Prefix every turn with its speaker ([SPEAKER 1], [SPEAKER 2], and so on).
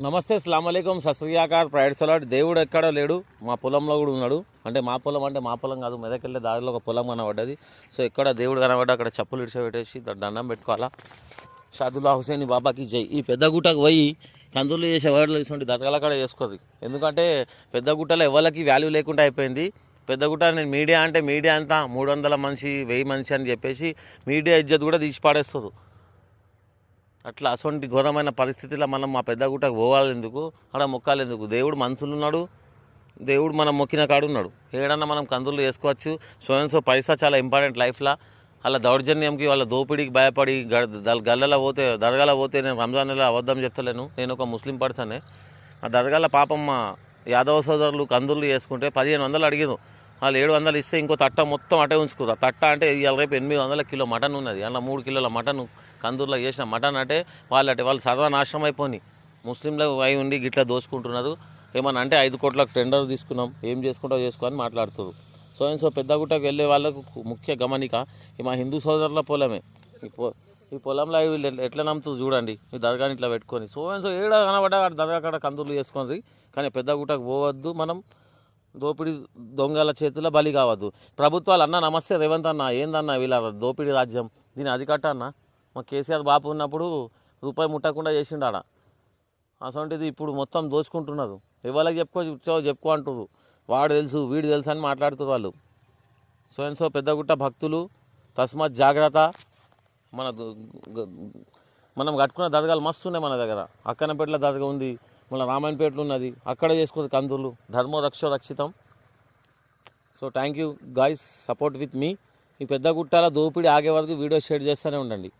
[SPEAKER 1] నమస్తే, అస్సలాము అలైకుం, సత్ శ్రీ అకాల్, ప్రైడ్ సలాడ్. దేవుడు ఎక్కడో లేడు, మా పొలంలో కూడా ఉన్నాడు. అంటే మా పొలం కాదు, మెదకెళ్ళే దారిలో ఒక పొలం కనబడ్డది. సో ఎక్కడ దేవుడు కనబడ్డా అక్కడ చెప్పులు ఇడిచిపెట్టేసి దండం పెట్టుకోవాలా. షాదుల్లా హుసేని బాబాకి జై. ఈ పెద్ద గుట్టకు పోయి కందులు చేసే వాటిలో తీసుకుంటే దతకల కాడ చేసుకోదు. ఎందుకంటే పెద్ద గుట్టలో ఎవరికి వాల్యూ లేకుండా అయిపోయింది. పెద్ద గుట్ట నేను మీడియా అంటే మీడియా అంతా 300 మనిషి 1000 మనిషి అని చెప్పేసి మీడియా ఇజ్జత్ కూడా తీసి పాడేస్తుంది. అట్లా అటువంటి ఘోరమైన పరిస్థితిలో మనం మా పెద్ద గుట్టకు పోవాలి ఎందుకు, అక్కడ మొక్కాలి ఎందుకు? దేవుడు మనుషులు ఉన్నాడు, దేవుడు మనం మొక్కిన కాడు ఉన్నాడు. ఏడన్నా మనం కందులు చేసుకోవచ్చు. సో పైసా చాలా ఇంపార్టెంట్ లైఫ్లో. అలా దౌర్జన్యంకి వాళ్ళ దోపిడీకి భయపడి గల్లలో పోతే దర్గాలో పోతే నేను రంజాన్ నెల అబద్ధం చెప్తలేను, నేను ఒక ముస్లిం పర్సనే. ఆ దర్గాల పాపం మా యాదవ సోదరులు కందులు చేసుకుంటే 1500 అడిగారు. వాళ్ళు 700 ఇస్తే ఇంకో తట్ట మొత్తం అటే ఉంచుకున్నారు. తట్ట అంటే ఇవాళ రేపు 800 కిలో మటన్ ఉన్నది. అలా 3 కిలోల మటన్ కందూరులో చేసిన మటన్ అంటే వాళ్ళు సర్వనాశనం అయిపోయి ముస్లింలు అయి ఉండి గిట్లా దోచుకుంటున్నారు. ఏమన్నా అంటే 5 కోట్లకు టెండర్ తీసుకున్నాం, ఏం చేసుకుంటావు చేసుకో అని మాట్లాడుతారు. సో పెద్దగుట్టకు వెళ్ళే వాళ్ళకు ముఖ్య గమనిక, మా హిందూ సోదరుల పొలమే. ఈ పొలంలో వీళ్ళు ఎట్లా నమ్ముతుంది చూడండి, ఈ దర్గాని ఇట్లా పెట్టుకొని. సో ఏడ కనబడ్డా దర్గా కాడ కందులు చేసుకొని. కానీ పెద్దగుట్టకు పోవద్దు, మనం దోపిడీ దొంగల చేతుల్లో బలి కావద్దు. ప్రభుత్వాలు అన్న నమస్తే రేవంత్ అన్న, ఏందన్నా వీళ్ళ దోపిడీ రాజ్యం, దీన్ని అది కట్టన్నా. మా కేసీఆర్ బాపు ఉన్నప్పుడు రూపాయి ముట్టకుండా చేసిండు ఆడ. అసొంటిది ఇప్పుడు మొత్తం దోచుకుంటున్నారు. ఎవరికి చెప్పుకో అంటున్నారు. వాడు తెలుసు వీడు తెలుసు అని మాట్లాడుతున్నారు వాళ్ళు. సో పెద్దగుట్ట భక్తులు తస్మాత్ జాగ్రత్త. మనం కట్టుకున్న దర్గాలు మస్తు ఉన్నాయి మన దగ్గర. అక్కనపేటలో దర్గా ఉంది, మళ్ళీ రామాయణపేటలో ఉన్నది, అక్కడ చేసుకున్న కందులు. ధర్మో రక్షో రక్షితం. So thank you guys, support with me. ఈ పెద్దగుట్టల దోపిడీ ఆగే వరకు వీడియో షేర్ చేస్తూనే ఉండండి.